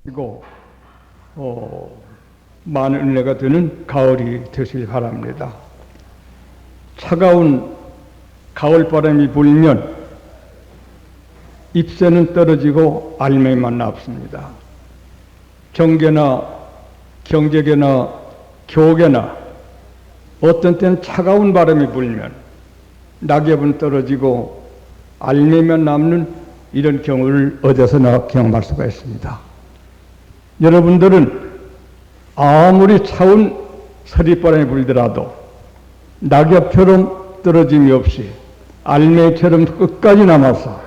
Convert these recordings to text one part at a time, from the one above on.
그리고 많은 은혜가 되는 가을이 되시길 바랍니다. 차가운 가을바람이 불면 잎새는 떨어지고 알맹이만 남습니다. 경계나 경제계나 교계나 어떤 때는 차가운 바람이 불면 낙엽은 떨어지고 알맹이만 남는 이런 경우를 어디서나 경험할 수가 있습니다. 여러분들은 아무리 차운 서리바람이 불더라도 낙엽처럼 떨어짐이 없이 알맹이처럼 끝까지 남아서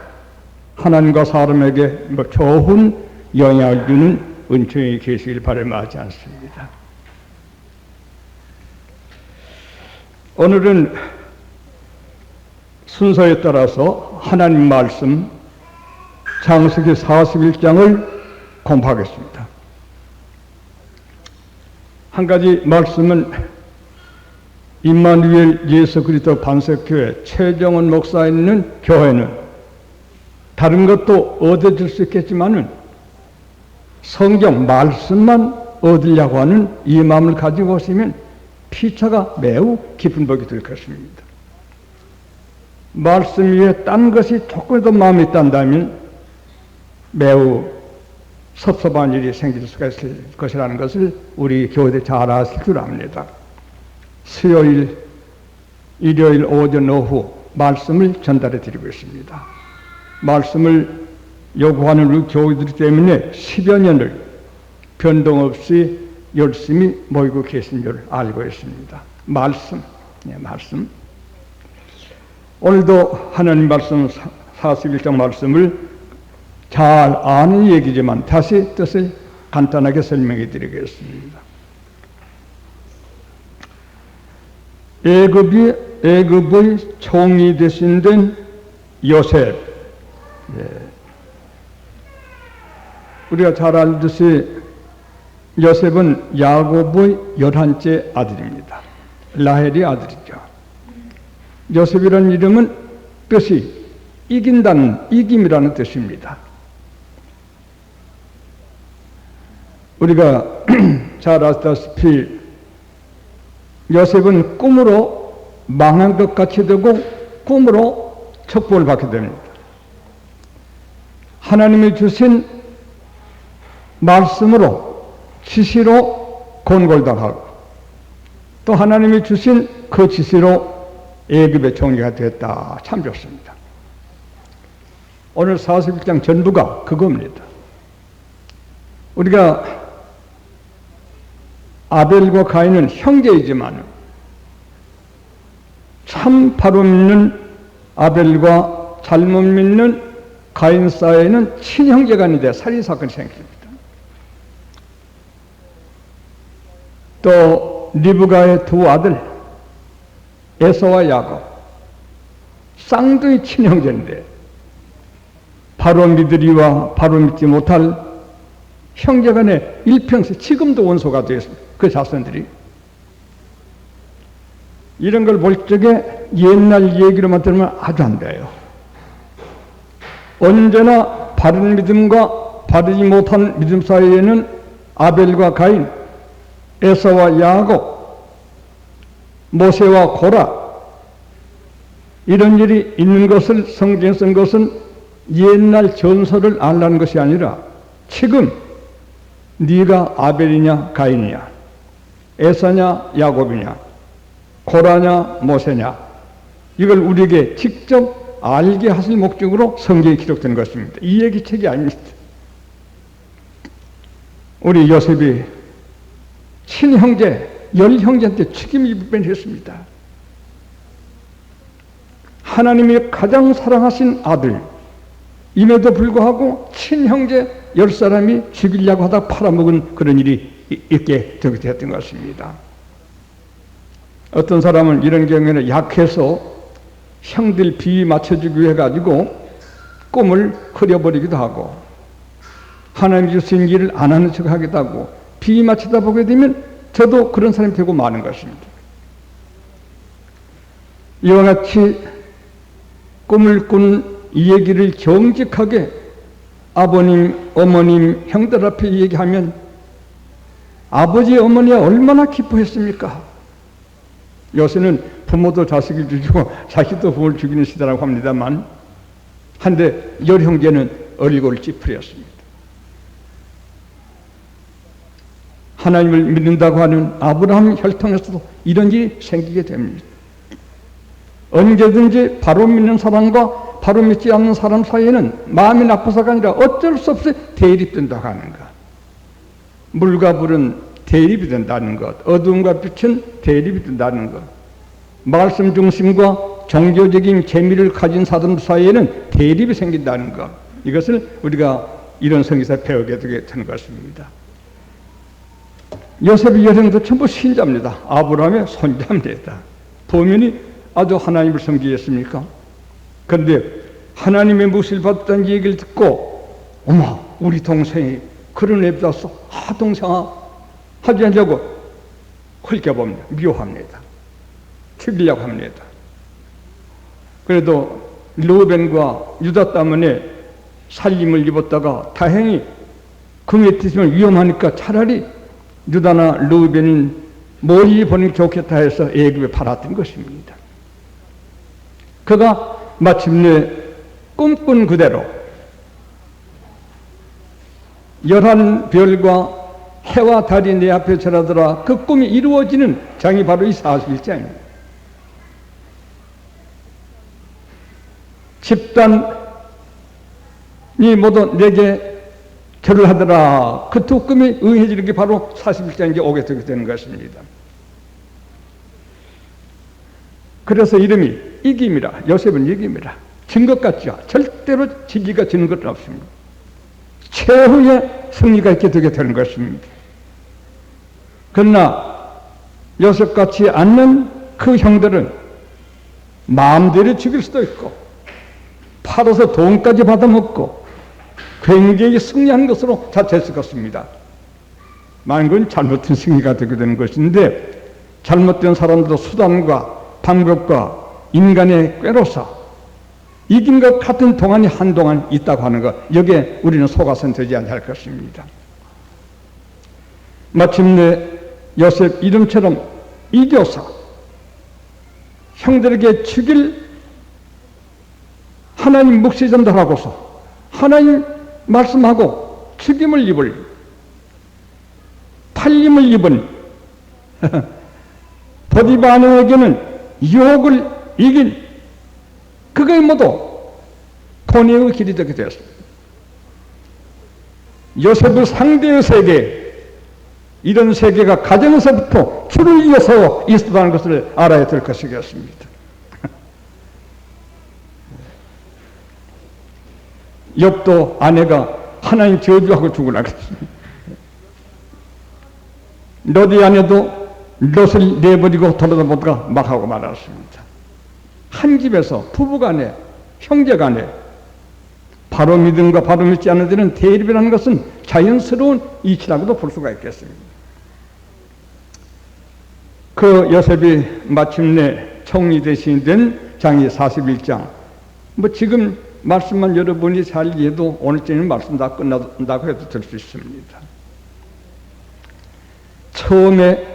하나님과 사람에게 좋은 영향을 주는 은총이 계시길 바라마지 않습니다. 오늘은 순서에 따라서 하나님 말씀 창세기 41장을 공부하겠습니다. 한 가지 말씀은 임마누엘 예수 그리스도 반석교회 최정원 목사 있는 교회는 다른 것도 얻어질 수 있겠지만은 성경 말씀만 얻으려고 하는 이 마음을 가지고 오시면 피차가 매우 깊은 복이 될 것입니다. 말씀 위에 딴 것이 조금이라도 마음에 있단다면 매우 섭섭한 일이 생길 수가 있을 것이라는 것을 우리 교회들 잘 아실 줄 압니다. 수요일, 일요일 오전 오후 말씀을 전달해 드리고 있습니다. 말씀을 요구하는 우리 교회들 때문에 10여 년을 변동 없이 열심히 모이고 계신 줄 알고 있습니다. 말씀. 오늘도 하나님 말씀 41장 말씀을 잘 아는 얘기지만 다시 뜻을 간단하게 설명해 드리겠습니다. 애굽의 총리 대신 된 요셉. 우리가 잘 알듯이 요셉은 야곱의 11째 아들입니다. 라헬의 아들이죠. 요셉이라는 이름은 뜻이 이김이라는 뜻입니다. 우리가 잘 아시다시피 요셉은 꿈으로 망한 것 같이 되고 꿈으로 척복을 받게 됩니다. 하나님이 주신 말씀으로 지시로 곤고를 당하고 또 하나님이 주신 그 지시로 애굽의 총리가 됐다. 참 좋습니다. 오늘 41장 전부가 그겁니다. 우리가 아벨과 가인은 형제이지만 참 바로 믿는 아벨과 잘못 믿는 가인 사이에는 친형제간인데 살인사건이 생깁니다. 또 리브가의 두 아들 에서와 야곱 쌍둥이 친형제인데 바로 믿으리와 바로 믿지 못할 형제간의 일평생 지금도 원소가 되었습니다. 그 자손들이 이런 걸 볼 적에 옛날 얘기로만 들으면 아주 안 돼요. 언제나 바른 믿음과 바르지 못한 믿음 사이에는 아벨과 가인, 에서와 야곱, 모세와 고라 이런 일이 있는 것을 성경에 쓴 것은 옛날 전설을 알라는 것이 아니라 지금 네가 아벨이냐 가인이냐 에서냐 야곱이냐 고라냐 모세냐 이걸 우리에게 직접 알게 하실 목적으로 성경에 기록된 것입니다. 이 얘기 책이 아닙니다. 우리 요셉이 친형제 10형제한테 책임이 불변했습니다. 하나님이 가장 사랑하신 아들 임에도 불구하고 친형제 10사람이 죽이려고 하다 팔아먹은 그런 일이 있게 되었던 것입니다. 어떤 사람은 이런 경우에는 약해서 형들 비위 맞춰주기 위해 가지고 꿈을 흐려버리기도 하고 하나님이 주신 일을 안 하는 척 하기도 하고 비위 맞추다 보게 되면 저도 그런 사람이 되고 마는 것입니다. 이와 같이 꿈을 꾼 이 얘기를 정직하게 아버님, 어머님, 형들 앞에 얘기하면 아버지, 어머니가 얼마나 기뻐했습니까? 요새는 부모도 자식을 죽이고 자식도 부모를 죽이는 시대라고 합니다만, 한데 열 형제는 얼굴을 찌푸렸습니다. 하나님을 믿는다고 하는 아브라함 혈통에서도 이런 일이 생기게 됩니다. 언제든지 바로 믿는 사람과 바로 믿지 않는 사람 사이에는 마음이 나빠서가 아니라 어쩔 수 없이 대립된다고 하는 것. 물과 불은 대립이 된다는 것, 어둠과 빛은 대립이 된다는 것, 말씀 중심과 종교적인 재미를 가진 사람 사이에는 대립이 생긴다는 것, 이것을 우리가 이런 성에서 배우게 되는 것입니다. 요셉의 여성도 전부 신자입니다. 아브라함의 손자입니다. 보면이 아주 하나님을 섬기겠습니까? 그런데 하나님의 묵시를 받았다는 얘기를 듣고, 어머, 우리 동생이 그런 애 받았어. 동생아, 하지 않자고 흘겨봅니다. 미워합니다. 죽이려고 합니다. 그래도 르우벤과 유다 때문에 살림을 입었다가 다행히 금에 뛰시면 위험하니까 차라리 유다나 르우벤은 멀리 보는 게 좋겠다 해서 애굽에 팔았던 것입니다. 그가 마침내 꿈꾼 그대로 11별과 해와 달이 내 앞에 절하더라, 그 꿈이 이루어지는 장이 바로 이 41장입니다. 집단이 모두 내게 절을 하더라, 그 두 꿈이 응해지는 게 바로 41장에 오게 되는 것입니다. 그래서 이름이 이김이라, 요셉은 이김이라. 진 것 같죠? 절대로 지기가 지는 것은 없습니다. 최후의 승리가 있게 되게 되는 것입니다. 그러나 요셉 같지 않는 그 형들은 마음대로 죽일 수도 있고 팔아서 돈까지 받아먹고 굉장히 승리한 것으로 자처했을 것입니다. 만약 그건 잘못된 승리가 되게 되는 것인데, 잘못된 사람들도 수단과 방법과 인간의 꾀로서 이긴 것 같은 동안이 한동안 있다고 하는 것, 여기에 우리는 속아서는 되지 않을 것입니다. 마침내 요셉 이름처럼 이겨서 형들에게 죽일 하나님 묵시 전달하고서 하나님 말씀하고 죽임을 입을, 팔림을 입은 보디바 아내에게는 유혹을 이긴, 그게 모두 돈의 길이 되게 되었습니다. 요셉의 상대의 세계, 이런 세계가 가정에서부터 줄을 이어서 있었다는 것을 알아야 될 것이겠습니다. 욥도 아내가 하나님 저주하고 죽으라 그랬습니다. 롯의 아내도 롯을 내버리고 돌아다보다가 막하고 말았습니다. 한 집에서 부부간에, 형제간에 바로 믿음과 바로 믿지 않는 데는 대립이라는 것은 자연스러운 이치라고도 볼 수가 있겠습니다. 그 요셉이 마침내 총리 대신 된 장이 41장, 지금 말씀만 여러분이 잘 이해도 오늘쯤에는 말씀 다 끝난다고 해도 될 수 있습니다. 처음에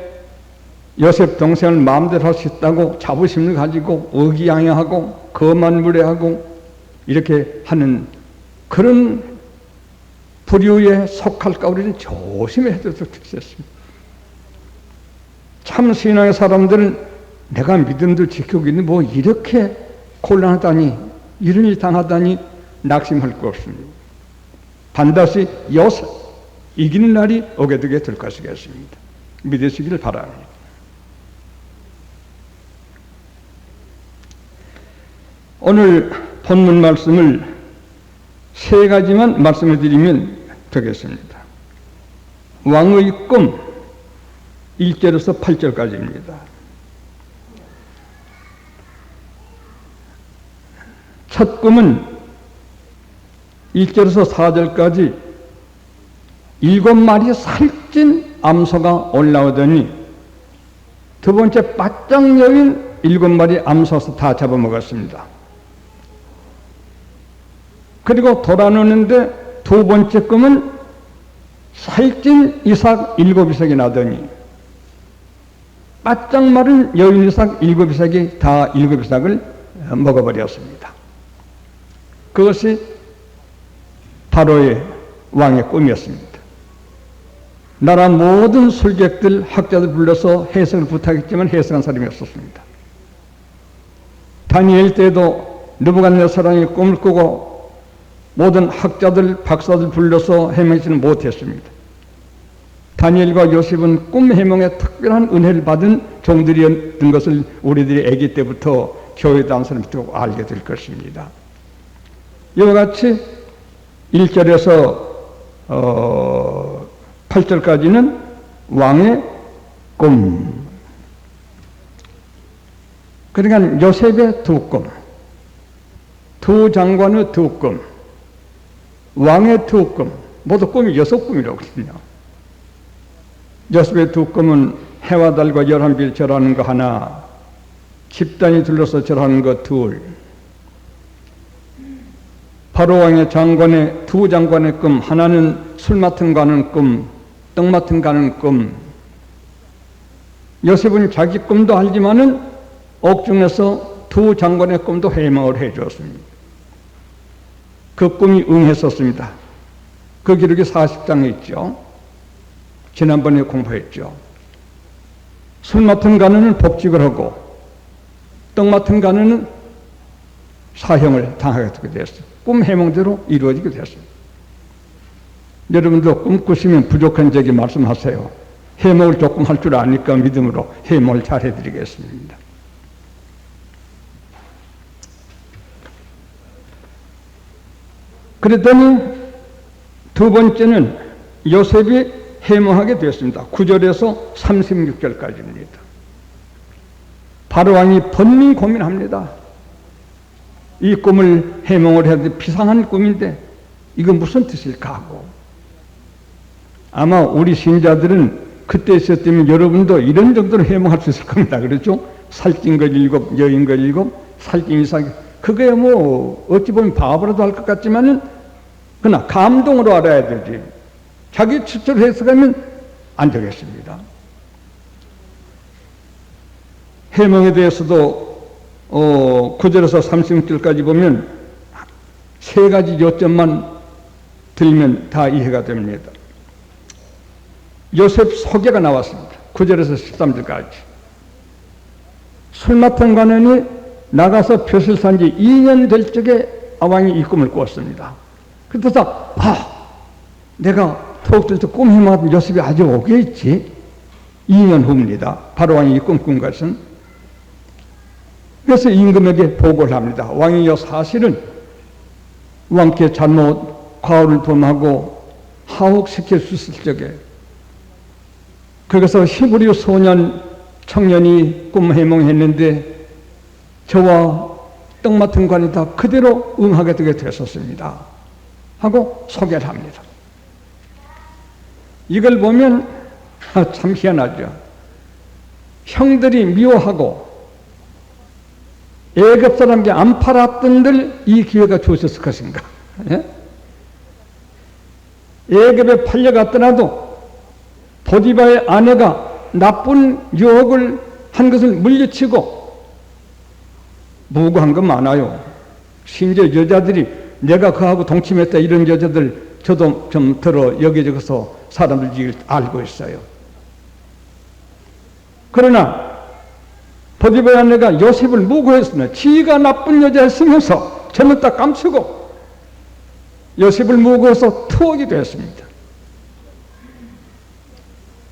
요셉 동생을 마음대로 할 수 있다고 자부심을 가지고 의기양양하고 거만무례하고 이렇게 하는 그런 부류에 속할까 우리는 조심해야 될 수 있습니다. 참 신앙의 사람들은 내가 믿음도 지키고 있는데 뭐 이렇게 곤란하다니, 이런 일 당하다니 낙심할 거 없습니다. 반드시 요셉 이기는 날이 오게 되게 될 것이겠습니다. 믿으시기를 바랍니다. 오늘 본문 말씀을 세 가지만 말씀해 드리면 되겠습니다. 왕의 꿈 1절에서 8절까지입니다. 첫 꿈은 1절에서 4절까지 7마리 살찐 암소가 올라오더니 두 번째 바짝 여인 7마리 암소서 다 잡아먹었습니다. 그리고 돌아누는데 두 번째 꿈은 살찐 이삭 7이삭이 나더니 바짝 마른 여인 이삭 7이삭이 다 7이삭을 먹어버렸습니다. 그것이 바로의 왕의 꿈이었습니다. 나라 모든 술객들, 학자들 불러서 해석을 부탁했지만 해석한 사람이 없었습니다. 다니엘 때도 느부갓네살이 꿈을 꾸고 모든 학자들, 박사들 불러서 해명하지는 못했습니다. 다니엘과 요셉은 꿈 해몽에 특별한 은혜를 받은 종들이었던 것을 우리들이 아기 때부터 교회에 다닌 사람이 알게 될 것입니다. 이와 같이 1절에서 8절까지는 왕의 꿈. 그러니까 요셉의 두 꿈, 두 장관의 두 꿈, 왕의 두 꿈, 모두 꿈이 6꿈이라고 했거든요. 요셉의 두 꿈은 해와 달과 11별 절하는 거 하나, 집단이 둘러서 절하는 거 둘, 바로왕의 장관의 두 장관의 꿈, 하나는 술 맡은 가는 꿈, 떡 맡은 가는 꿈. 요셉은 자기 꿈도 알지만은 옥중에서 두 장관의 꿈도 해명을 해 주었습니다. 그 꿈이 응했었습니다. 그 기록이 40장에 있죠. 지난번에 공부했죠. 술 맡은 가는은 복직을 하고 떡 맡은 가는은 사형을 당하게 되었어요. 꿈 해몽대로 이루어지게 되었습니다. 여러분도 꿈 꾸시면 부족한 적이 말씀하세요. 해몽을 조금 할 줄 아니까 믿음으로 해몽을 잘 해드리겠습니다. 그랬더니 두 번째는 요셉이 해몽하게 되었습니다. 9절에서 36절까지입니다. 바로왕이 번민 고민합니다. 이 꿈을 해몽을 해야 돼. 비상한 꿈인데 이건 무슨 뜻일까 하고. 아마 우리 신자들은 그때 있었다면 여러분도 이런 정도로 해몽할 수 있을 겁니다. 그렇죠? 살찐 걸 7, 여인 걸 7, 살찐 이삭. 그게 뭐 어찌 보면 바보라도 할 것 같지만은 그러나 감동으로 알아야 되지. 자기 추측을 해석하면 안 되겠습니다. 해몽에 대해서도 9절에서 36절까지 보면 세 가지 요점만 들면 다 이해가 됩니다. 요셉 소개가 나왔습니다. 9절에서 13절까지. 술 맡은 관원이 나가서 벼슬 산 지 2년 될 적에 왕이 이 꿈을 꾸었습니다. 그래서 내가 톡 들어서 꿈 해몽하던 요셉이 아직 오겠지. 2년 후입니다. 바로왕이 이 꿈 꾼 것은. 그래서 임금에게 보고를 합니다. 왕이여, 사실은 왕께 잘못 과오를 범하고 하옥시킬 수 있을 적에 거기서 히브리 소년 청년이 꿈 해몽했는데 저와 떡 맡은 관이 다 그대로 응하게 되게 됐었습니다 하고 소개를 합니다. 이걸 보면 참 희한하죠. 형들이 미워하고 애굽 사람에게 안 팔았던들 이 기회가 주어졌을 것인가? 예? 애굽에 팔려갔더라도 보디바의 아내가 나쁜 유혹을 한 것을 물리치고 무고한 건 많아요. 심지어 여자들이 내가 그하고 동침했다 이런 여자들 저도 좀 들어 여기저기서 사람들이 알고 있어요. 그러나 보디바의 아내가 요셉을 무고했으나 지가 나쁜 여자였으면서 저는 딱 감추고 요셉을 무고해서 투옥이 되었습니다.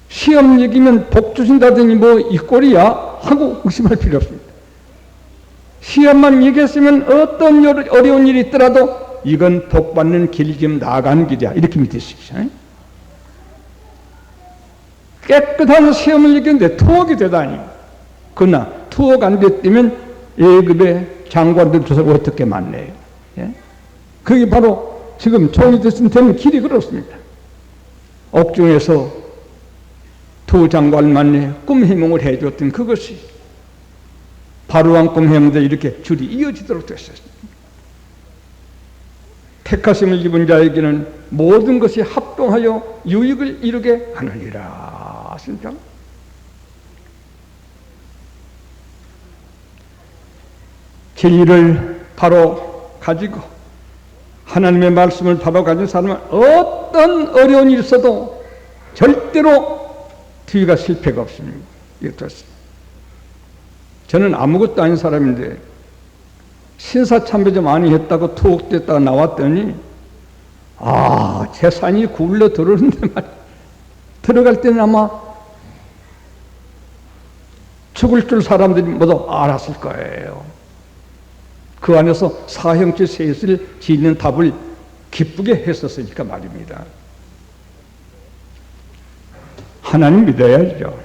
시험 이기면 복 주신다더니 뭐 이 꼴이야 하고 의심할 필요 없습니다. 시험만 이겼으면 어떤 어려운 일이 있더라도 이건 복 받는 길 좀 나가는 길이야 이렇게 믿으시죠. 깨끗한 시험을 이겼는데 투옥이 되다니. 그러나 투옥 안 됐다면 애굽의 장관들 조사가 어떻게 만나요? 예? 그게 바로 지금 종이 되는 길이 그렇습니다. 옥중에서 두 장관을 만나 꿈 해몽을 해줬던 그것이 바로왕 꿈 해몽대 이렇게 줄이 이어지도록 됐어요. 택하심을 입은 자에게는 모든 것이 합동하여 유익을 이루게 하느니라. 진짜. 진리를 바로 가지고 하나님의 말씀을 바로 가진 사람은 어떤 어려운 일이 있어도 절대로 뒤가 실패가 없습니다. 이것도 저는 아무것도 아닌 사람인데 신사참배 좀 많이 했다고 투옥됐다가 나왔더니 재산이 굴러 들어오는데 말이야. 들어갈 때는 아마 죽을 줄 사람들이 모두 알았을 거예요. 그 안에서 사형제 셋을 짓는 답을 기쁘게 했었으니까 말입니다. 하나님 믿어야죠.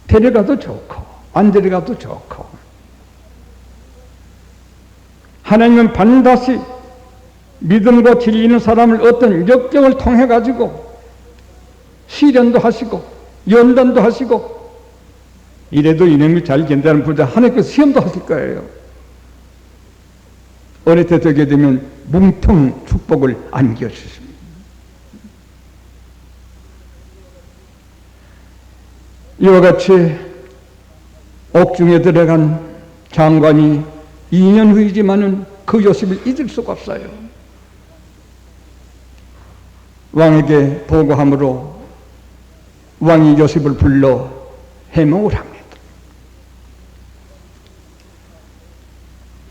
데려가도 좋고 안 데려가도 좋고. 하나님은 반드시 믿음과 진리 있는 사람을 어떤 역경을 통해 가지고 시련도 하시고 연단도 하시고 이래도 이놈이 잘 견다는 부자 하나님께서 시험도 하실 거예요. 어느 때 되게 되면 뭉텅 축복을 안겨주십니다. 이와 같이 옥중에 들어간 장관이 2년 후이지만은 그 요셉을 잊을 수가 없어요. 왕에게 보고함으로 왕이 요셉을 불러 해몽을 합니다.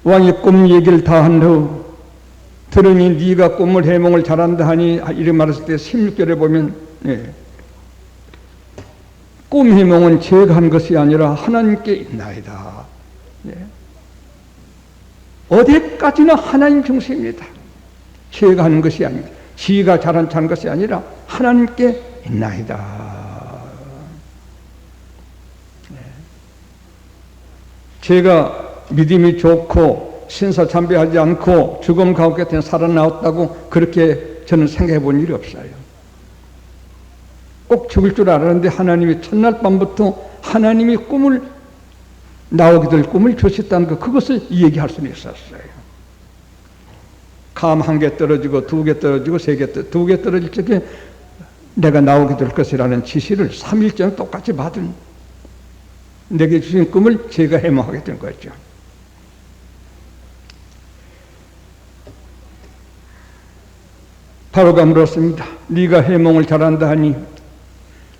왕이 꿈 얘기를 다 한 후 들으니 네가 꿈을 해몽을 잘한다 하니 이렇게 말했을 때 16절에 보면 꿈 해몽은 제가 한 것이 아니라 하나님께 있나이다. 어디까지나 하나님 중심입니다. 제가 하는 것이 아닙니다. 지가 잘한 것이 아니라 하나님께 있나이다. 제가 믿음이 좋고 신사참배하지 않고 죽음 가운데 살아나왔다고 그렇게 저는 생각해 본 일이 없어요. 꼭 죽을 줄 알았는데 하나님이 첫날 밤부터 하나님이 꿈을 나오게 될 꿈을 주셨다는 것, 그것을 얘기할 수는 있었어요. 감 1개 떨어지고 2개 떨어지고 3개 2개 떨어질 적에 내가 나오게 될 것이라는 지시를 3일 전에 똑같이 받은 내게 주신 꿈을 제가 해몽하게 된 거죠. 바로가 물었습니다. 네가 해몽을 잘한다 하니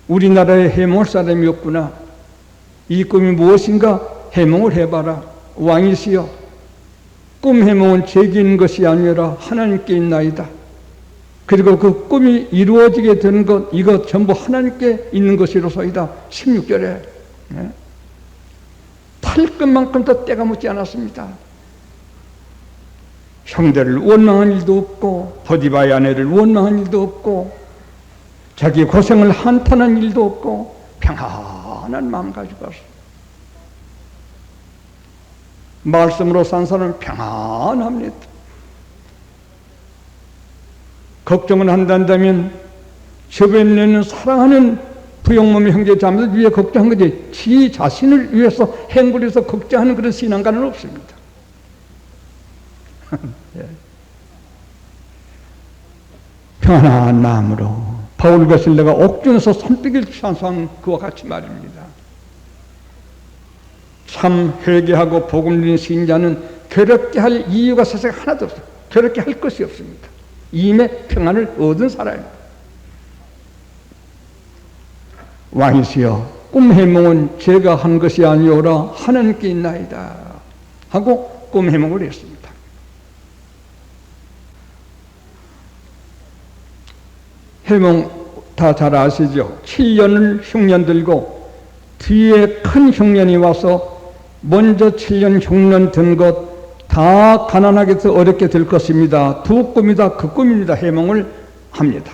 우리나라에 해몽할 사람이 없구나. 이 꿈이 무엇인가 해몽을 해봐라. 왕이시여, 꿈 해몽은 제게 있는 것이 아니라 하나님께 있나이다. 그리고 그 꿈이 이루어지게 되는 것, 이것 전부 하나님께 있는 것이로소이다. 16절에 탈 것만큼도 때가 묻지 않았습니다. 형제를 원망한 일도 없고 보디바의 아내를 원망한 일도 없고 자기 고생을 한탄한 일도 없고 평안한 마음 가지고 왔어. 말씀으로 산 사람은 평안합니다. 걱정을 한다면 주변에는 사랑하는 부용몸의 형제 자매들 위해 걱정한 거지 지 자신을 위해서 행군해서 걱정하는 그런 신앙가는 없습니다. 평안한 마음으로 바울과 실라가 옥중에서 손뼉을 찬송한 그와 같이 말입니다. 참 회개하고 복음 들린 신자는 괴롭게 할 이유가 세상에 하나도 없어요. 괴롭게 할 것이 없습니다. 이미 평안을 얻은 사람입니다. 왕이시여, 꿈 해몽은 제가 한 것이 아니오라 하나님께 있나이다 하고 꿈 해몽을 했습니다. 해몽 다 잘 아시죠? 7년을 흉년 들고 뒤에 큰 흉년이 와서 먼저 7년 흉년 든 것 다 가난하게 더 어렵게 될 것입니다. 두 꿈이다. 그 꿈입니다. 해몽을 합니다.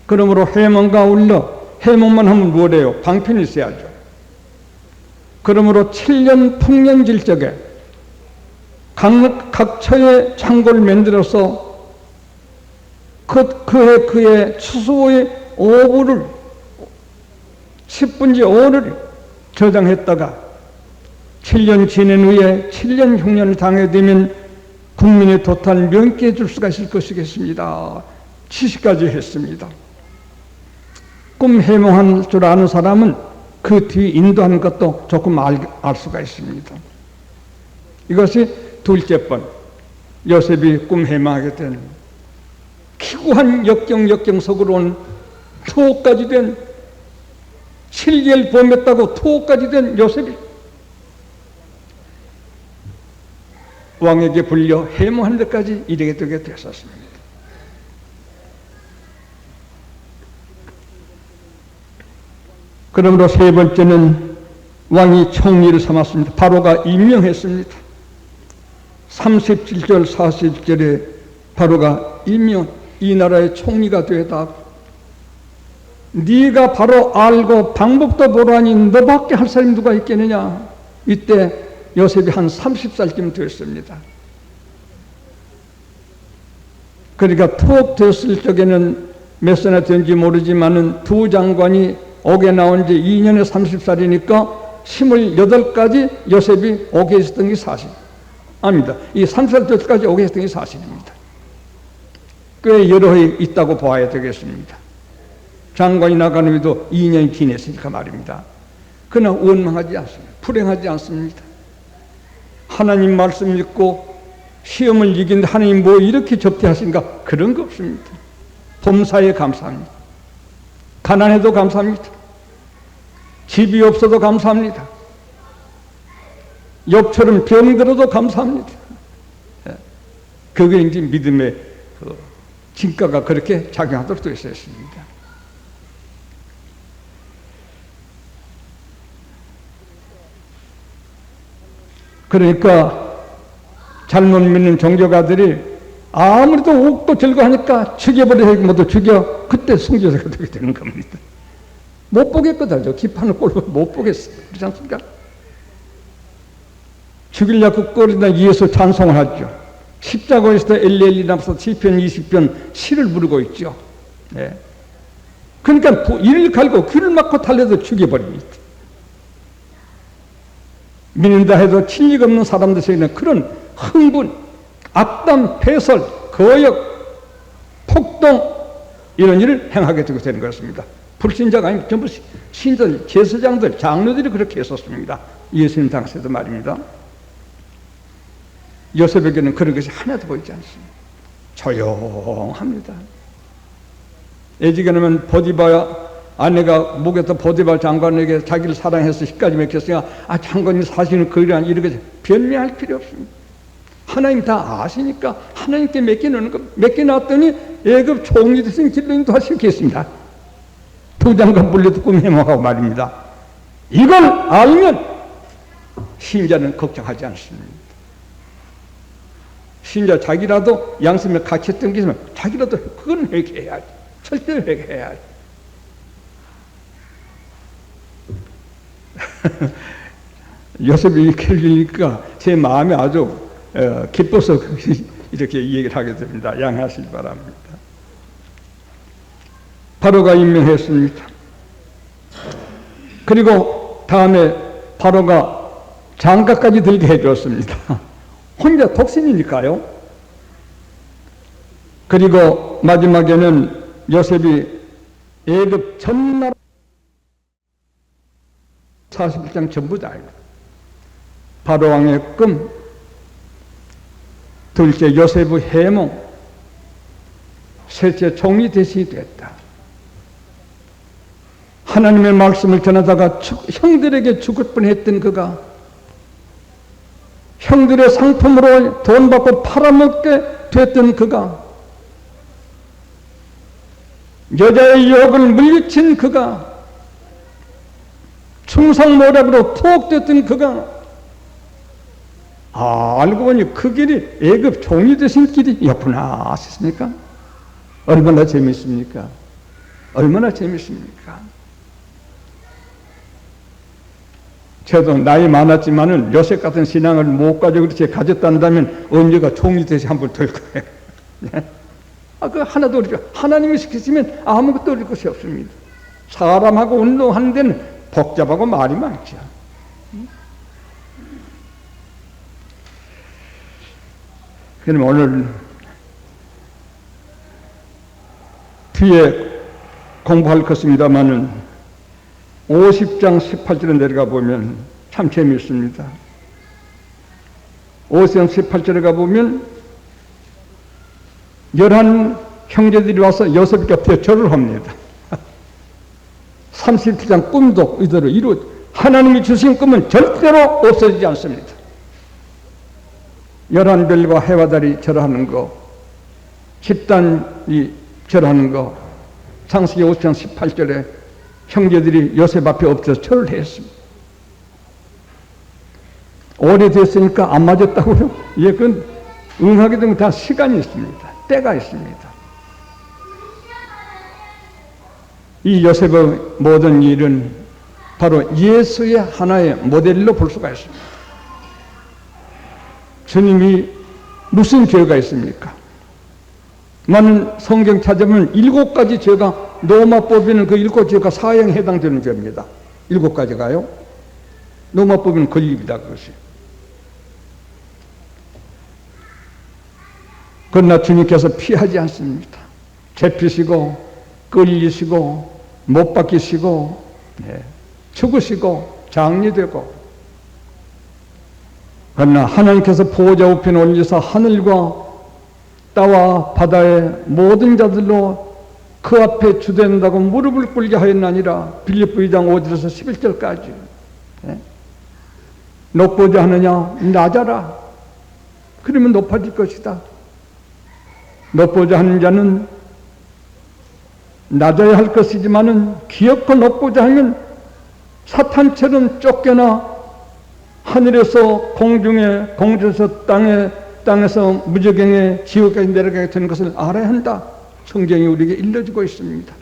그러므로 해몽과 울러 해몽만 하면 뭐래요? 방편이 있어야죠. 그러므로 7년 풍년질 적에 각 처에 창고를 만들어서 그의 추수의 5부를 10분지 5를 저장했다가 7년 지낸 후에 7년 흉년을 당하게 되면 국민의 도탄을 명쾌해 줄 수가 있을 것이겠습니다. 지시까지 했습니다. 꿈 해몽한 줄 아는 사람은 그 뒤 인도하는 것도 조금 알 수가 있습니다. 이것이 둘째 번, 요셉이 꿈 해몽하게 된 기구한 역경 속으로 온 투옥까지 된 7개월 범했다고 투옥까지 된 요셉이 왕에게 불려 해몽하는 데까지 이르게 되게 됐었습니다. 그러므로 세 번째는 왕이 총리를 삼았습니다. 바로가 임명했습니다. 37절 40절에 바로가 이 나라의 총리가 되다. 네가 바로 알고 방법도 보라니 너밖에 할 사람이 누가 있겠느냐. 이때 요셉이 한 30살쯤 됐습니다. 그러니까 툭 됐을 적에는 몇 살이나 된지 모르지만은 두 장관이 옥에 나온 지 2년에 30살이니까 28까지 요셉이 옥에 있었던 게 사실. 아닙니다. 이 30살 때까지 옥에 있었던 게 사실입니다. 꽤 여러 해 있다고 봐야 되겠습니다. 장관이 나가는 해도 2년이 지냈으니까 말입니다. 그러나 원망하지 않습니다. 불행하지 않습니다. 하나님 말씀 읽고 시험을 이기는데 하나님 뭐 이렇게 접대하신가? 그런 거 없습니다. 범사에 감사합니다. 가난해도 감사합니다. 집이 없어도 감사합니다. 욥처럼 병들어도 감사합니다. 그게 이제 믿음의 진가가 그렇게 작용하도록 되어 있습니다. 그러니까 잘못 믿는 종교가들이 아무래도 옥도 즐거워하니까 죽여버려야 모두 죽여. 그때 성교사가 되게 되는 겁니다. 못 보겠거든요. 기판을 꼴로 못 보겠어요. 그렇지 않습니까? 죽이려고 꼴이나 예수 찬송을 하죠. 십자가에서 엘리엘리 나서 시편 20편 시를 부르고 있죠. 네. 그러니까 이를 갈고 귀를 막고 달려도 죽여버립니다. 믿는다 해도 친리가 없는 사람들 속에는 그런 흥분, 악담, 패설, 거역, 폭동 이런 일을 행하게 되는 것입니다. 불신자가 아니고 전부 신들, 제사장들, 장로들이 그렇게 했었습니다. 예수님 당시에도 말입니다. 요셉에게는 그런 것이 하나도 보이지 않습니다. 조용합니다. 예지경에는 보디바 아내가 목에서 보디바 장관에게 자기를 사랑해서 hit까지 맺혔으니까 장관이 사실은 그러한 이렇게 변명할 필요 없습니다. 하나님 다 아시니까 하나님께 맡겨놓는 거 맡겨놨더니 애굽 총리 대신 길로 인도하시겠습니다. 두 장관 불려도 꿈 해몽하고 말입니다. 이걸 알면 신자는 걱정하지 않습니다. 신자 자기라도 양심에 갇혔던 게 있으면 자기라도 그건 회개해야지. 절대로 회개해야지. 요셉이 이렇게 읽으니까 제 마음이 아주 기뻐서 이렇게 얘기를 하게 됩니다. 양해하시기 바랍니다. 바로가 임명했습니다. 그리고 다음에 바로가 장가까지 들게 해주었습니다. 혼자 독신이니까요. 그리고 마지막에는 요셉이 애굽 전나라 41장 전부 다 알고 바로왕의 꿈, 둘째 요셉의 해몽, 셋째 총리 대신이 됐다. 하나님의 말씀을 전하다가 형들에게 죽을 뻔했던 그가 형들의 상품으로 돈 받고 팔아먹게 됐던 그가 여자의 유혹을 물리친 그가 충성모략으로 투옥됐던 그가 알고 보니 그 길이 애굽 총리 되신 길이었구나 하셨습니까? 얼마나 재밌습니까? 얼마나 재밌습니까? 저도 나이 많았지만은 요셉 같은 신앙을 못 가지고 그렇게 가졌단다면 언제가 총리 대신 한번 될 거예요. 그 하나도 어렵죠. 하나님이 시키시면 아무것도 어릴 것이 없습니다. 사람하고 운동하는 데는 복잡하고 말이 많죠. 그럼 오늘 뒤에 공부할 것입니다만은 50장 18절에 내려가 보면 참 재미있습니다. 50장 18절에 가보면 11 형제들이 와서 요셉 곁에 절을 합니다. 37장 꿈도 이대로 하나님이 주신 꿈은 절대로 없어지지 않습니다. 11별과 해와 달이 절하는 거, 집단이 절하는 거, 창세기 50장 18절에 형제들이 요셉 앞에 엎드려 절을 했습니다. 오래됐으니까 안 맞았다고요? 예, 그건 응하게 되면 다 시간이 있습니다. 때가 있습니다. 이 요셉의 모든 일은 바로 예수의 하나의 모델로 볼 수가 있습니다. 주님이 무슨 죄가 있습니까? 나는 성경 찾아보면 7가지 죄가 로마법에는 그 7죄가 사형에 해당되는 죄입니다. 7가지가요. 로마법에는 권립이다 그것이. 그러나 주님께서 피하지 않습니다. 잡히시고 끌리시고 못 박히시고 죽으시고 장리되고, 그러나 하나님께서 보호자 우편에 올리사 하늘과 땅과 바다의 모든 자들로 그 앞에 주된다고 무릎을 꿇게 하였나니라. 빌립보 2장 5절에서 11절까지. 높고자 하느냐? 낮아라. 그러면 높아질 것이다. 높고자 하는 자는 낮아야 할 것이지만은 기어코 높고자 하면 사탄처럼 쫓겨나 하늘에서 공중에, 공중에서 땅에서 무저갱에 지옥까지 내려가게 되는 것을 알아야 한다. 성경이 우리에게 일러주고 있습니다.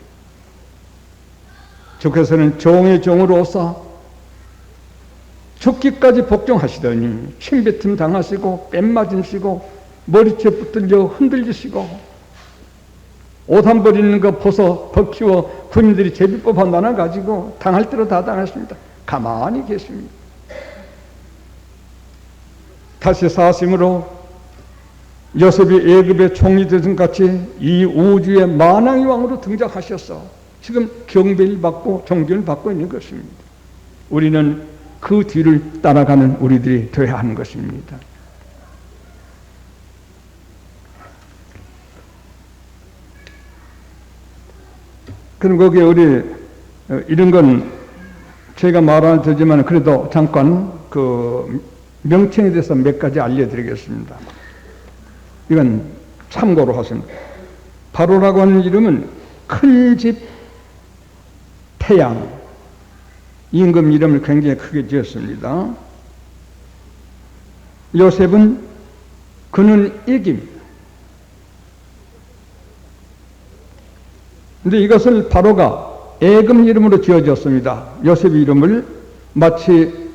주께서는 종의 종으로 오사 죽기까지 복종하시더니 침뱉음 당하시고 뺨맞으시고 머리채 붙들려 흔들리시고 옷 한 벌 있는 거 벗어 벗기워 군인들이 제비법 하나 가지고 당할 대로 다 당했습니다. 가만히 계십니다. 다시 사심으로 요셉이 애굽의 총리 되던 같이 이 우주의 만왕의 왕으로 등장하셔서 지금 경배를 받고 존경을 받고 있는 것입니다. 우리는 그 뒤를 따라가는 우리들이 되어야 하는 것입니다. 그럼 거기에 우리 이런 건 제가 말하는 되지만 그래도 잠깐 그 명칭에 대해서 몇 가지 알려드리겠습니다. 이건 참고로 하십니다. 바로라고 하는 이름은 큰 집 태양, 임금 이름을 굉장히 크게 지었습니다. 요셉은 그는 이김. 근데 이것을 바로가 애금 이름으로 지어졌습니다. 요셉의 이름을 마치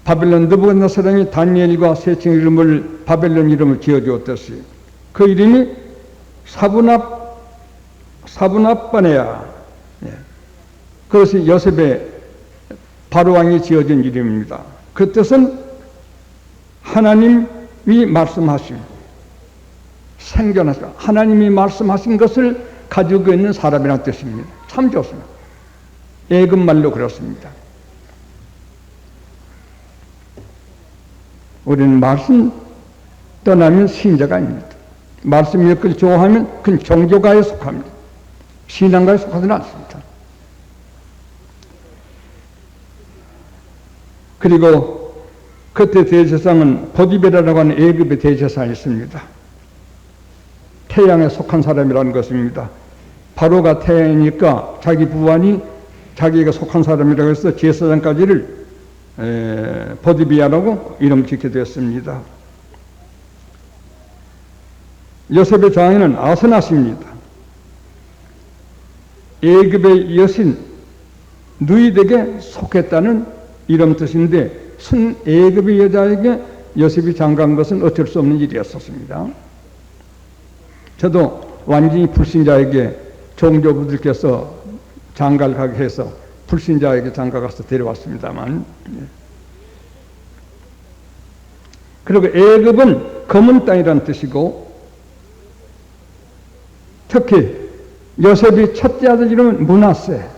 바벨론 느부갓네살이 다니엘과 셋째 이름을 바벨론 이름을 지어주었듯이 그 이름이 사브납바네야. 그것이 요셉의 바로왕이 지어진 이름입니다. 그 뜻은 하나님이 말씀하신, 생존하신, 하나님이 말씀하신 것을 가지고 있는 사람이라는 뜻입니다. 참 좋습니다. 애금말로 그렇습니다. 우리는 말씀 떠나면 신자가 아닙니다. 말씀 읽기를 좋아하면 그건 종교가에 속합니다. 신앙가에 속하지는 않습니다. 그리고 그때 대제사장은 보디베라라고 하는 애굽의 대제사장이 있습니다. 태양에 속한 사람이라는 것입니다. 바로가 태양이니까 자기 부관이 자기가 속한 사람이라고 해서 제사장까지를 보디비아라고 이름 짓게 되었습니다. 요셉의 장인은 아스나스입니다. 애굽의 여신 누이덱에 속했다는 이름 뜻인데 순 애굽의 여자에게 요셉이 장가간 것은 어쩔 수 없는 일이었었습니다. 저도 완전히 불신자에게 종교부들께서 장가를 가게 해서 불신자에게 장가 가서 데려왔습니다만, 그리고 애굽은 검은 땅이라는 뜻이고, 특히 요셉이 첫째 아들 이름은 므낫세.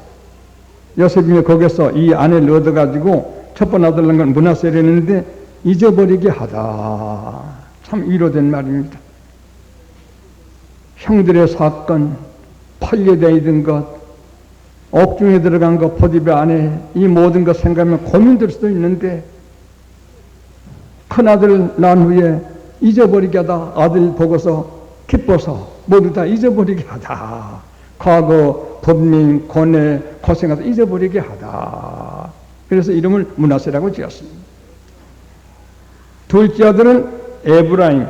요셉이 거기서 이 아내를 얻어가지고 첫 번째 아들 낳은 건 므낫세를 했는데 잊어버리게 하다. 참 위로된 말입니다. 형들의 사건, 팔려다니던 것, 옥중에 들어간 것, 포티베 안에 이 모든 것 생각하면 고민될 수도 있는데, 큰아들 낳은 후에 잊어버리게 하다. 아들 보고서 기뻐서 모두 다 잊어버리게 하다. 과거 범민, 고뇌, 고생해서 잊어버리게 하다. 그래서 이름을 므낫세라고 지었습니다. 둘째 아들은 에브라임,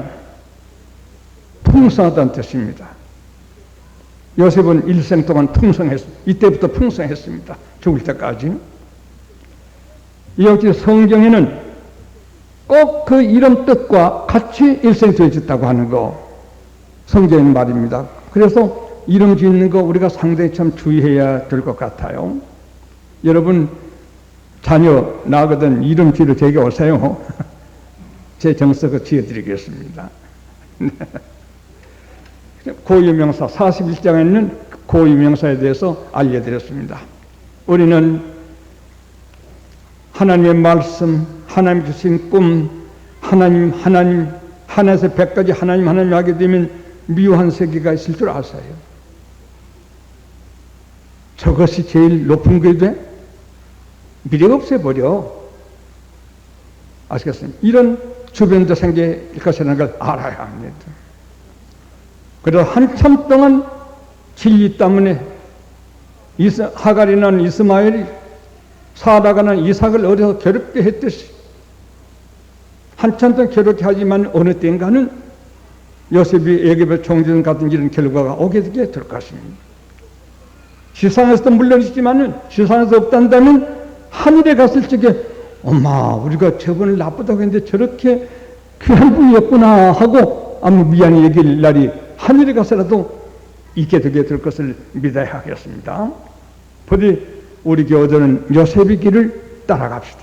풍성하다는 뜻입니다. 요셉은 일생 동안 풍성했습니다. 이때부터 풍성했습니다. 죽을 때까지. 역시 성경에는 꼭 그 이름 뜻과 같이 일생 지어졌다고 하는 거 성경의 말입니다. 그래서 이름 짓는 거 우리가 상당히 참 주의해야 될 것 같아요. 여러분 자녀 나거든 이름 지으러 제게 오세요. 제 정석을 지어드리겠습니다. 고유명사 41장에 있는 고유명사에 대해서 알려드렸습니다. 우리는 하나님의 말씀, 하나님 주신 꿈, 하나님 하나에서 100까지 하나님 하게 되면 미워한 세계가 있을 줄 아세요? 저것이 제일 높은 게 돼? 미래가 없애버려. 아시겠습니까? 이런 주변도 생길 것이라는 걸 알아야 합니다. 그래서 한참 동안 진리 때문에 하갈이는 이스마엘이 사라가는 이삭을 어려서 괴롭게 했듯이 한참 동안 괴롭게 하지만 어느 때인가는 요셉이 애굽의 총전 같은 이런 결과가 오게 되게 될 것입니다. 세상에서도 물론이지만은 세상에서 없단다면 하늘에 갔을 적에 엄마 우리가 저번에 나쁘다고 했는데 저렇게 귀한 분이었구나 하고 아무 미안히 얘기할 날이 하늘에 가서라도 있게 되게 될 것을 믿어야 하겠습니다. 부디 우리 교우들은 요셉의 길을 따라갑시다.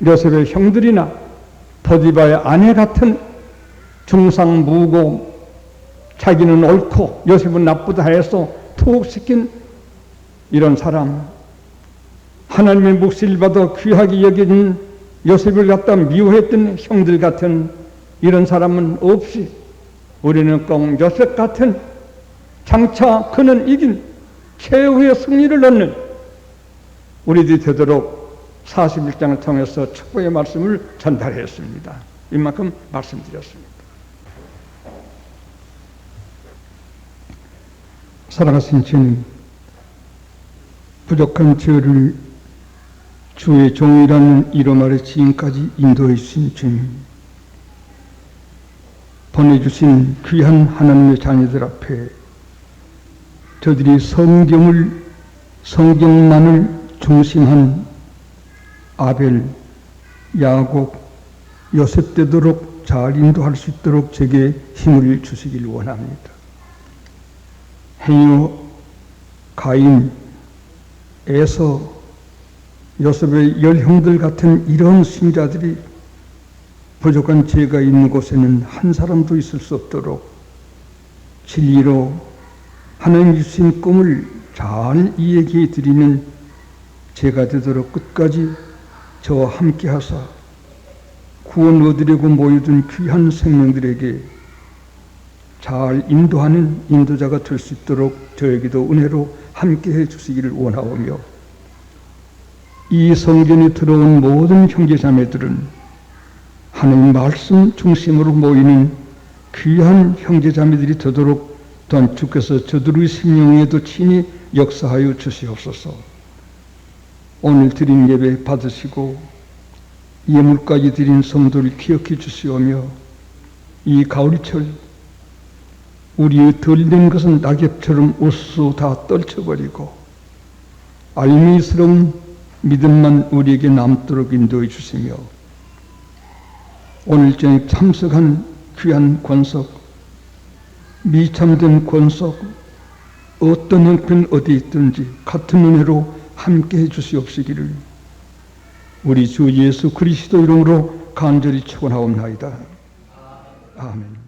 요셉의 형들이나 포티바의 아내 같은 중상무고 자기는 옳고 요셉은 나쁘다 해서 투옥시킨 이런 사람, 하나님의 몫을 받아 귀하게 여긴 요셉을 갖다 미워했던 형들 같은 이런 사람은 없이 우리는 꼭 요셉 같은 장차 그는 이긴 최후의 승리를 얻는 우리들이 되도록 41장을 통해서 축복의 말씀을 전달했습니다. 이만큼 말씀드렸습니다. 사랑하신 주님, 부족한 저를 주의 종이라는 이름 아래 지금까지 인도해 주신 주님, 보내주신 귀한 하나님의 자녀들 앞에 저들이 성경만을 중심한 아벨, 야곱, 요셉 되도록 잘 인도할 수 있도록 제게 힘을 주시길 원합니다. 행여 가인, 에서, 요셉의 열형들 같은 이런 신자들이 부족한 죄가 있는 곳에는 한 사람도 있을 수 없도록 진리로 하나님 주신 꿈을 잘 이야기해 드리는 제가 되도록 끝까지 저와 함께 하사 구원 얻으려고 모여든 귀한 생명들에게 잘 인도하는 인도자가 될 수 있도록 저에게도 은혜로 함께해 주시기를 원하오며, 이 성전에 들어온 모든 형제자매들은 하나님 말씀 중심으로 모이는 귀한 형제자매들이 되도록 또한 주께서 저들의 심령에도 친히 역사하여 주시옵소서. 오늘 드린 예배 받으시고 예물까지 드린 성도를 기억해 주시오며, 이 가을철 우리의 덜된 것은 낙엽처럼 우수 다 떨쳐버리고 알미스러운 믿음만 우리에게 남도록 인도해 주시며, 오늘 저녁 참석한 귀한 권석, 미참된 권석, 어떤 형편 어디 있든지 같은 은혜로 함께해 주시옵시기를 우리 주 예수 그리스도 이름으로 간절히 축원하옵나이다. 아멘.